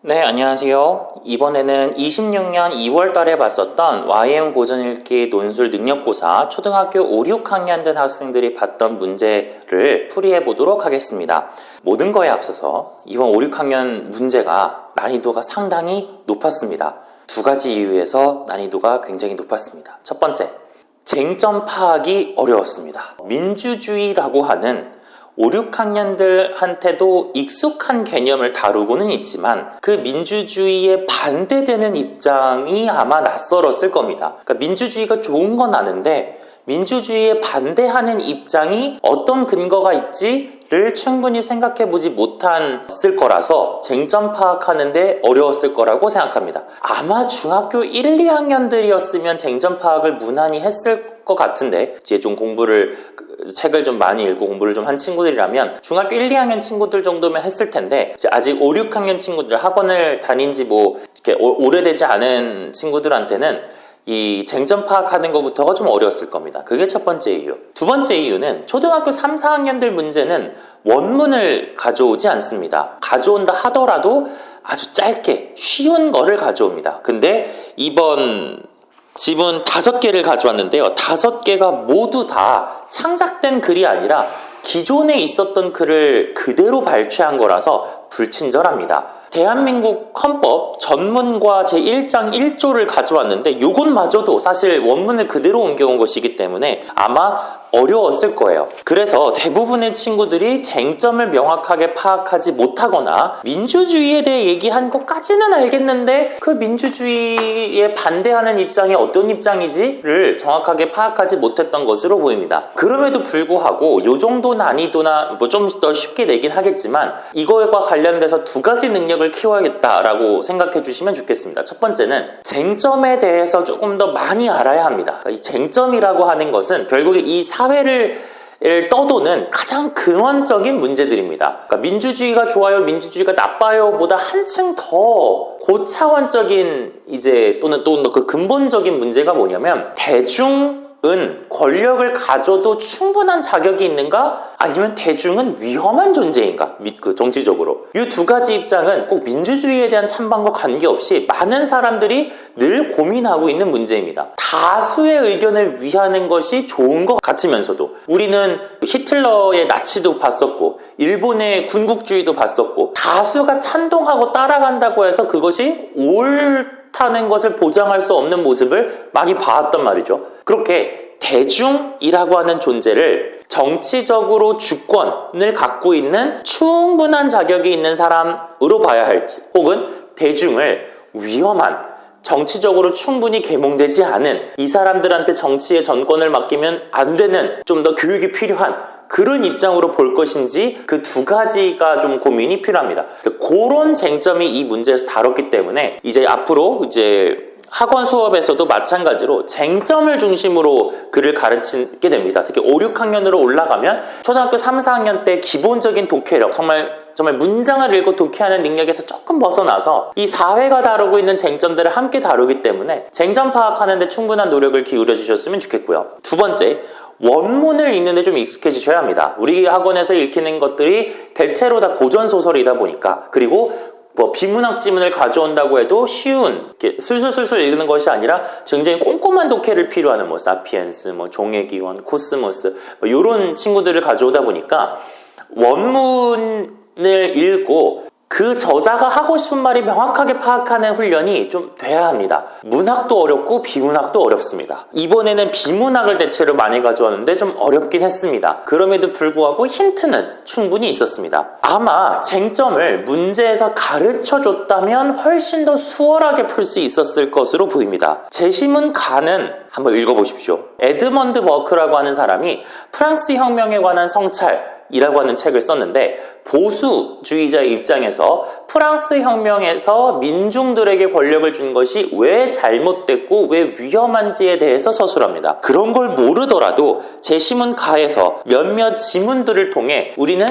네, 안녕하세요. 이번에는 26년 2월 달에 봤었던 YM 고전읽기 논술 능력고사 초등학교 5, 6학년 된 학생들이 봤던 문제를 풀이해 보도록 하겠습니다. 모든 거에 앞서서 이번 5, 6학년 문제가 난이도가 상당히 높았습니다. 두 가지 이유에서 난이도가 굉장히 높았습니다. 첫 번째, 쟁점 파악이 어려웠습니다. 민주주의라고 하는 5, 6학년들한테도 익숙한 개념을 다루고는 있지만 그 민주주의에 반대되는 입장이 아마 낯설었을 겁니다. 그러니까 민주주의가 좋은 건 아는데 민주주의에 반대하는 입장이 어떤 근거가 있지를 충분히 생각해보지 못했을 거라서 쟁점 파악하는데 어려웠을 거라고 생각합니다. 아마 중학교 1, 2학년들이었으면 쟁점 파악을 무난히 했을 것 같은데 이제 좀 책을 좀 많이 읽고 공부를 좀 한 친구들이라면 중학교 1, 2학년 친구들 정도면 했을 텐데 이제 아직 5, 6학년 친구들 학원을 다닌 지 이렇게 오래되지 않은 친구들한테는 이 쟁점 파악하는 것부터가 좀 어려웠을 겁니다. 그게 첫 번째 이유. 두 번째 이유는 초등학교 3, 4학년들 문제는 원문을 가져오지 않습니다. 가져온다 하더라도 아주 짧게 쉬운 거를 가져옵니다. 근데 이번 지문 5개를 가져왔는데요. 5개가 모두 다 창작된 글이 아니라 기존에 있었던 글을 그대로 발췌한 거라서 불친절합니다. 대한민국 헌법 전문과 제1장 1조를 가져왔는데 요것마저도 사실 원문을 그대로 옮겨온 것이기 때문에 아마 어려웠을 거예요. 그래서 대부분의 친구들이 쟁점을 명확하게 파악하지 못하거나 민주주의에 대해 얘기한 것까지는 알겠는데 그 민주주의에 반대하는 입장이 어떤 입장이지를 정확하게 파악하지 못했던 것으로 보입니다. 그럼에도 불구하고 요 정도 난이도나 좀 더 쉽게 내긴 하겠지만 이거와 관련돼서 두 가지 능력을 키워야겠다라고 생각해 주시면 좋겠습니다. 첫 번째는 쟁점에 대해서 조금 더 많이 알아야 합니다. 그러니까 이 쟁점이라고 하는 것은 결국에 이 사회를 떠도는 가장 근원적인 문제들입니다. 그러니까 민주주의가 좋아요, 민주주의가 나빠요 보다 한층 더 고차원적인 또는 그 근본적인 문제가 뭐냐면 대중은 권력을 가져도 충분한 자격이 있는가? 아니면 대중은 위험한 존재인가? 정치적으로. 이 두 가지 입장은 꼭 민주주의에 대한 찬반과 관계없이 많은 사람들이 늘 고민하고 있는 문제입니다. 다수의 의견을 위하는 것이 좋은 것 같으면서도 우리는 히틀러의 나치도 봤었고 일본의 군국주의도 봤었고 다수가 찬동하고 따라간다고 해서 그것이 옳다는 것을 보장할 수 없는 모습을 많이 봐왔단 말이죠. 그렇게 대중이라고 하는 존재를 정치적으로 주권을 갖고 있는 충분한 자격이 있는 사람으로 봐야 할지 혹은 대중을 위험한 정치적으로 충분히 계몽되지 않은 이 사람들한테 정치의 전권을 맡기면 안 되는 좀 더 교육이 필요한 그런 입장으로 볼 것인지 그 두 가지가 좀 고민이 필요합니다. 그런 쟁점이 이 문제에서 다뤘기 때문에 이제 앞으로 학원 수업에서도 마찬가지로 쟁점을 중심으로 글을 가르치게 됩니다. 특히 5, 6학년으로 올라가면 초등학교 3, 4학년 때 기본적인 독해력, 정말 문장을 읽고 독해하는 능력에서 조금 벗어나서 이 사회가 다루고 있는 쟁점들을 함께 다루기 때문에 쟁점 파악하는 데 충분한 노력을 기울여 주셨으면 좋겠고요. 두 번째, 원문을 읽는데 좀 익숙해지셔야 합니다. 우리 학원에서 읽히는 것들이 대체로 다 고전소설이다 보니까 그리고 비문학 지문을 가져온다고 해도 쉬운 술술술술 읽는 것이 아니라 굉장히 꼼꼼한 독해를 필요하는 사피엔스, 종의 기원, 코스모스 이런 친구들을 가져오다 보니까 원문을 읽고 그 저자가 하고 싶은 말이 명확하게 파악하는 훈련이 좀 돼야 합니다. 문학도 어렵고 비문학도 어렵습니다. 이번에는 비문학을 대체로 많이 가져왔는데 좀 어렵긴 했습니다. 그럼에도 불구하고 힌트는 충분히 있었습니다. 아마 쟁점을 문제에서 가르쳐줬다면 훨씬 더 수월하게 풀 수 있었을 것으로 보입니다. 제시문 가는 한번 읽어보십시오. 에드먼드 버크라고 하는 사람이 프랑스 혁명에 관한 성찰 이라고 하는 책을 썼는데 보수주의자의 입장에서 프랑스 혁명에서 민중들에게 권력을 준 것이 왜 잘못됐고 왜 위험한지에 대해서 서술합니다. 그런 걸 모르더라도 제시문 가에서 몇몇 지문들을 통해 우리는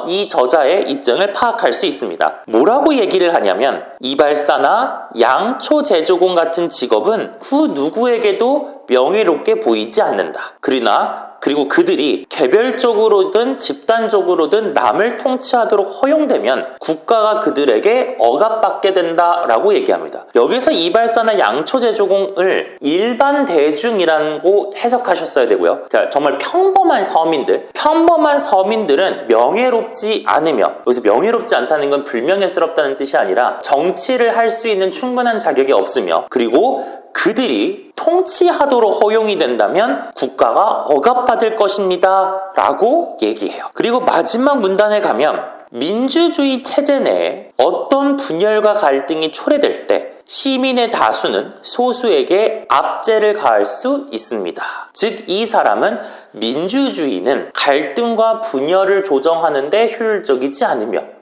이 저자의 입장을 파악할 수 있습니다. 뭐라고 얘기를 하냐면 이발사나 양초 제조공 같은 직업은 그 누구에게도 명예롭게 보이지 않는다. 그러나 그리고 그들이 개별적으로든 집단적으로든 남을 통치하도록 허용되면 국가가 그들에게 억압받게 된다라고 얘기합니다. 여기서 이발사나 양초제조공을 일반 대중이라고 해석하셨어야 되고요. 그러니까 정말 평범한 서민들은 명예롭지 않으며, 여기서 명예롭지 않다는 건 불명예스럽다는 뜻이 아니라 정치를 할 수 있는 충분한 자격이 없으며, 그리고 그들이 통치하도록 허용이 된다면 국가가 억압받을 것입니다 라고 얘기해요. 그리고 마지막 문단에 가면 민주주의 체제 내에 어떤 분열과 갈등이 초래될 때 시민의 다수는 소수에게 압제를 가할 수 있습니다. 즉, 이 사람은 민주주의는 갈등과 분열을 조정하는 데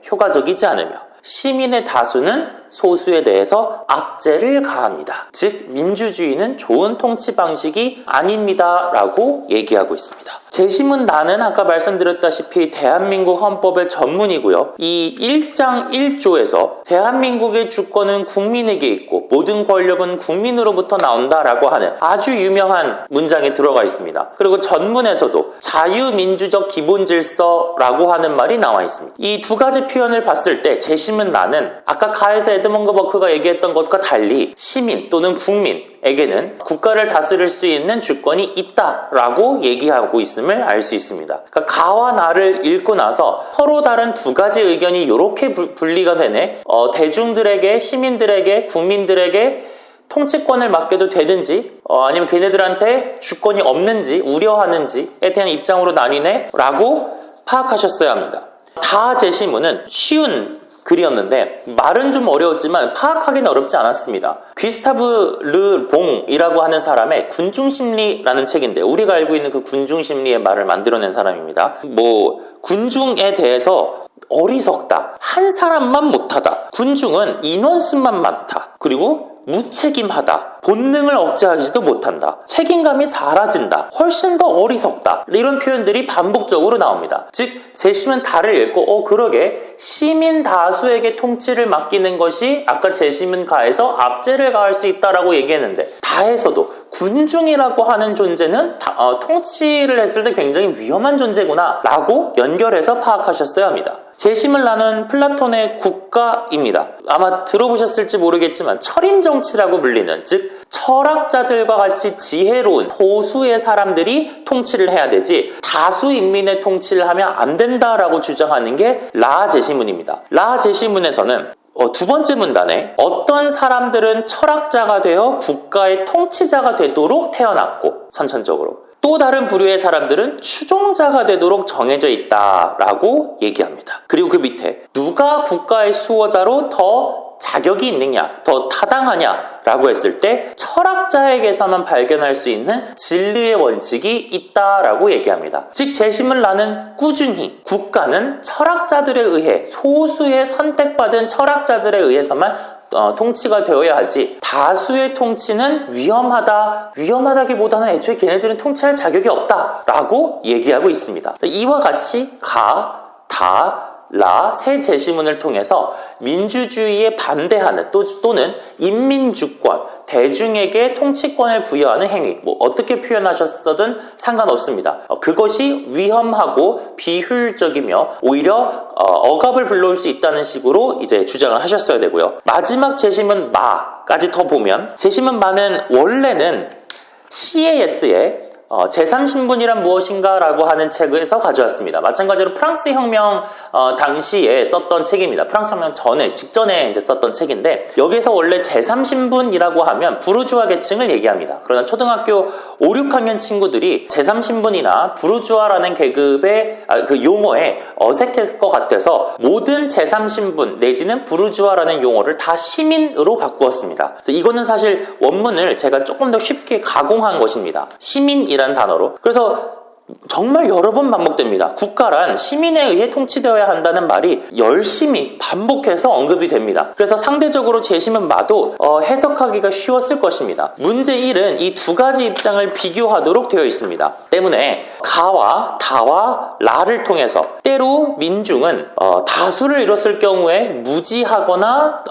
효과적이지 않으며 시민의 다수는 소수에 대해서 압제를 가합니다. 즉, 민주주의는 좋은 통치 방식이 아닙니다 라고 얘기하고 있습니다. 재심은 나는 아까 말씀드렸다시피 대한민국 헌법의 전문이고요. 이 1장 1조에서 대한민국의 주권은 국민에게 있고 모든 권력은 국민으로부터 나온다라고 하는 아주 유명한 문장이 들어가 있습니다. 그리고 전문에서도 자유민주적 기본질서라고 하는 말이 나와 있습니다. 이 두 가지 표현을 봤을 때 재심은 나는 아까 가에서 에드먼드 버크가 얘기했던 것과 달리 시민 또는 국민에게는 국가를 다스릴 수 있는 주권이 있다라고 얘기하고 있음을 알 수 있습니다. 그러니까 가와 나를 읽고 나서 서로 다른 두 가지 의견이 이렇게 분리가 되네. 대중들에게, 시민들에게, 국민들에게 통치권을 맡겨도 되든지 아니면 걔네들한테 주권이 없는지 우려하는지에 대한 입장으로 나뉘네 라고 파악하셨어야 합니다. 다 재심문은 쉬운 글이었는데 말은 좀 어려웠지만 파악하기는 어렵지 않았습니다. 귀스타브 르 봉이라고 하는 사람의 군중심리라는 책인데, 우리가 알고 있는 그 군중심리의 말을 만들어낸 사람입니다. 군중에 대해서 어리석다, 한 사람만 못하다, 군중은 인원수만 많다, 그리고 무책임하다, 본능을 억제하지도 못한다, 책임감이 사라진다, 훨씬 더 어리석다, 이런 표현들이 반복적으로 나옵니다. 즉, 재심은 다를 읽고 그러게 시민 다수에게 통치를 맡기는 것이 아까 재심은 가에서 압제를 가할 수 있다라고 얘기했는데, 다에서도 군중이라고 하는 존재는 통치를 했을 때 굉장히 위험한 존재구나 라고 연결해서 파악하셨어야 합니다. 재심을 나눈 플라톤의 국가입니다. 아마 들어보셨을지 모르겠지만 철인정치라고 불리는, 즉 철학자들과 같이 지혜로운 소수의 사람들이 통치를 해야 되지 다수 인민의 통치를 하면 안 된다라고 주장하는 게 라 재시문입니다. 라 재시문에서는 두 번째 문단에 어떤 사람들은 철학자가 되어 국가의 통치자가 되도록 태어났고 선천적으로, 또 다른 부류의 사람들은 추종자가 되도록 정해져 있다라고 얘기합니다. 그리고 그 밑에 누가 국가의 수호자로 더 자격이 있느냐, 더 타당하냐라고 했을 때 철학자에게서만 발견할 수 있는 진리의 원칙이 있다라고 얘기합니다. 즉, 재심을 나는 꾸준히 국가는 철학자들에 의해, 소수의 선택받은 철학자들에 의해서만 통치가 되어야 하지 다수의 통치는 위험하다기보다는 애초에 걔네들은 통치할 자격이 없다라고 얘기하고 있습니다. 이와 같이 가, 다, 라 세 재시문을 통해서 민주주의에 반대하는 또는 인민주권, 대중에게 통치권을 부여하는 행위, 어떻게 표현하셨어든 상관없습니다. 그것이 위험하고 비효율적이며 오히려 억압을 불러올 수 있다는 식으로 이제 주장을 하셨어야 되고요. 마지막 재심은 마까지 더 보면, 재심은 마는 원래는 CAS의 제3신분이란 무엇인가 라고 하는 책에서 가져왔습니다. 마찬가지로 프랑스 혁명 당시에 썼던 책입니다. 프랑스 혁명 직전에 이제 썼던 책인데, 여기서 원래 제3신분이라고 하면 부르주아 계층을 얘기합니다. 그러나 초등학교 5, 6학년 친구들이 제3신분이나 부르주아라는 계급의 그 용어에 어색할 것 같아서 모든 제3신분 내지는 부르주아라는 용어를 다 시민으로 바꾸었습니다. 그래서 이거는 사실 원문을 제가 조금 더 쉽게 가공한 것입니다. 시민이라는 단어로. 그래서 정말 여러 번 반복됩니다. 국가란 시민에 의해 통치되어야 한다는 말이 열심히 반복해서 언급이 됩니다. 그래서 상대적으로 재심은 마도 해석하기가 쉬웠을 것입니다. 문제 1은 이 두 가지 입장을 비교하도록 되어 있습니다. 때문에 가와 다와 라를 통해서 때로 민중은 다수를 이뤘을 경우에 무지하거나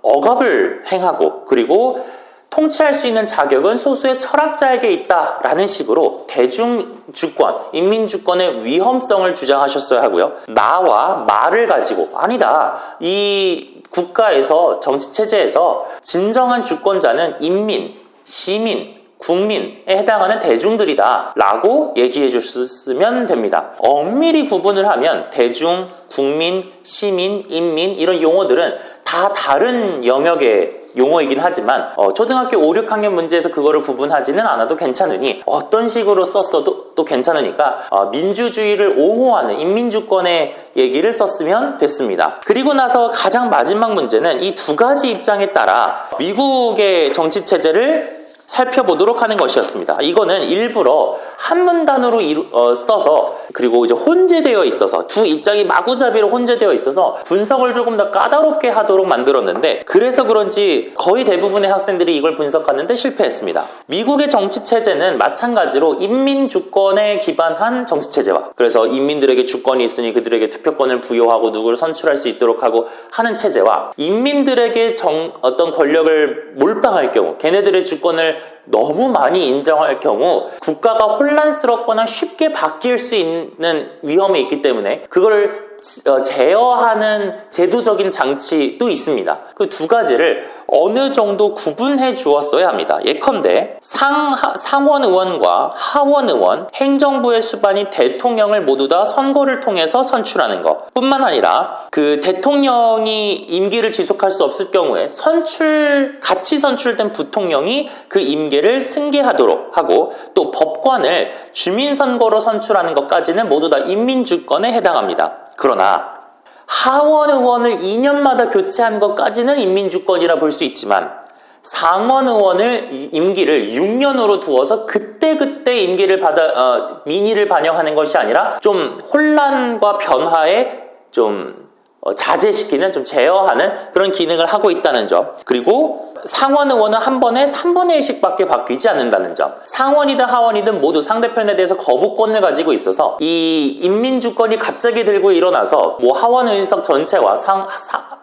억압을 행하고, 그리고 통치할 수 있는 자격은 소수의 철학자에게 있다라는 식으로 대중주권, 인민주권의 위험성을 주장하셨어야 하고요. 나와 말을 가지고 아니다. 이 국가에서 정치체제에서 진정한 주권자는 인민, 시민, 국민에 해당하는 대중들이다 라고 얘기해 줬으면 됩니다. 엄밀히 구분을 하면 대중, 국민, 시민, 인민 이런 용어들은 다 다른 영역의 용어이긴 하지만 초등학교 5, 6학년 문제에서 그거를 구분하지는 않아도 괜찮으니 어떤 식으로 썼어도 또 괜찮으니까 민주주의를 옹호하는 인민주권의 얘기를 썼으면 됐습니다. 그리고 나서 가장 마지막 문제는 이 두 가지 입장에 따라 미국의 정치체제를 살펴보도록 하는 것이었습니다. 이거는 일부러 한문단어로 써서 그리고 이제 혼재되어 있어서 두 입장이 마구잡이로 혼재되어 있어서 분석을 조금 더 까다롭게 하도록 만들었는데 그래서 그런지 거의 대부분의 학생들이 이걸 분석하는데 실패했습니다. 미국의 정치체제는 마찬가지로 인민주권에 기반한 정치체제와 그래서 인민들에게 주권이 있으니 그들에게 투표권을 부여하고 누구를 선출할 수 있도록 하고 하는 체제와 인민들에게 어떤 권력을 몰빵할 경우 걔네들의 주권을 너무 많이 인정할 경우 국가가 혼란스럽거나 쉽게 바뀔 수 있는 위험이 있기 때문에 그거를 제어하는 제도적인 장치도 있습니다. 그 두 가지를 어느 정도 구분해 주었어야 합니다. 예컨대 상원 의원과 하원 의원, 행정부의 수반인 대통령을 모두 다 선거를 통해서 선출하는 것 뿐만 아니라 그 대통령이 임기를 지속할 수 없을 경우에 같이 선출된 부통령이 그 임기를 승계하도록 하고 또 법관을 주민선거로 선출하는 것까지는 모두 다 인민주권에 해당합니다. 그러나 하원 의원을 2년마다 교체하는 것까지는 인민주권이라 볼 수 있지만 상원 의원을 임기를 6년으로 두어서 그때 임기를 민의를 반영하는 것이 아니라 좀 혼란과 변화에 좀 자제시키는, 좀 제어하는 그런 기능을 하고 있다는 점. 그리고 상원 의원은 한 번에 3분의 1씩밖에 바뀌지 않는다는 점. 상원이든 하원이든 모두 상대편에 대해서 거부권을 가지고 있어서 이 인민주권이 갑자기 들고 일어나서 뭐 하원 의석 전체와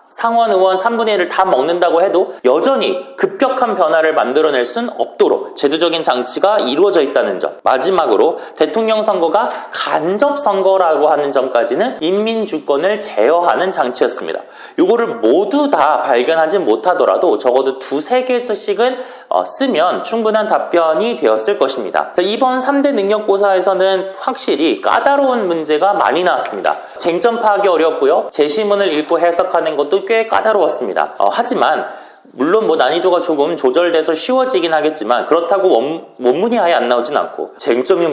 상원 의원 3분의 1을 다 먹는다고 해도 여전히 급격한 변화를 만들어낼 순 없도록 제도적인 장치가 이루어져 있다는 점. 마지막으로 대통령 선거가 간접 선거라고 하는 점까지는 인민주권을 제어하는 장치였습니다. 이거를 모두 다 발견하지 못하더라도 적어도 2-3개씩은 쓰면 충분한 답변이 되었을 것입니다. 이번 3대 능력고사에서는 확실히 까다로운 문제가 많이 나왔습니다. 쟁점 파악이 어렵고요. 제시문을 읽고 해석하는 것도 꽤 까다로웠습니다. 하지만 물론 난이도가 조금 조절돼서 쉬워지긴 하겠지만 그렇다고 원문이 아예 안 나오진 않고 쟁점이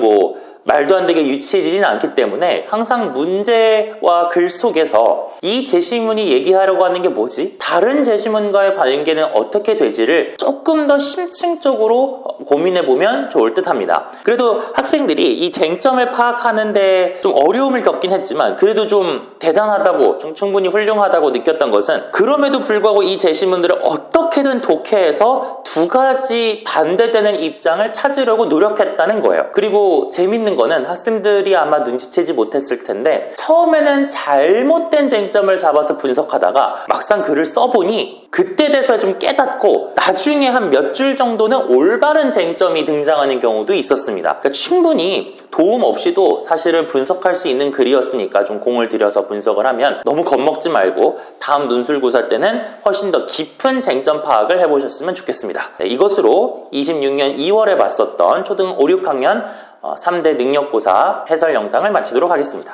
말도 안 되게 유치해지진 않기 때문에 항상 문제와 글 속에서 이 제시문이 얘기하려고 하는 게 뭐지? 다른 제시문과의 관계는 어떻게 되지를 조금 더 심층적으로 고민해보면 좋을 듯 합니다. 그래도 학생들이 이 쟁점을 파악하는데 좀 어려움을 겪긴 했지만 그래도 좀 대단하다고, 좀 충분히 훌륭하다고 느꼈던 것은 그럼에도 불구하고 이 제시문들을 어떻게든 독해해서 두 가지 반대되는 입장을 찾으려고 노력했다는 거예요. 그리고 재밌는 거는 학생들이 아마 눈치채지 못했을 텐데 처음에는 잘못된 쟁점을 잡아서 분석하다가 막상 글을 써보니 그때 돼서야 좀 깨닫고 나중에 한 몇 줄 정도는 올바른 쟁점이 등장하는 경우도 있었습니다. 그러니까 충분히 도움 없이도 사실은 분석할 수 있는 글이었으니까 좀 공을 들여서 분석을 하면 너무 겁먹지 말고 다음 논술고사 때는 훨씬 더 깊은 쟁점 파악을 해보셨으면 좋겠습니다. 이것으로 26년 2월에 봤었던 초등 5, 6학년 3대 능력고사 해설 영상을 마치도록 하겠습니다.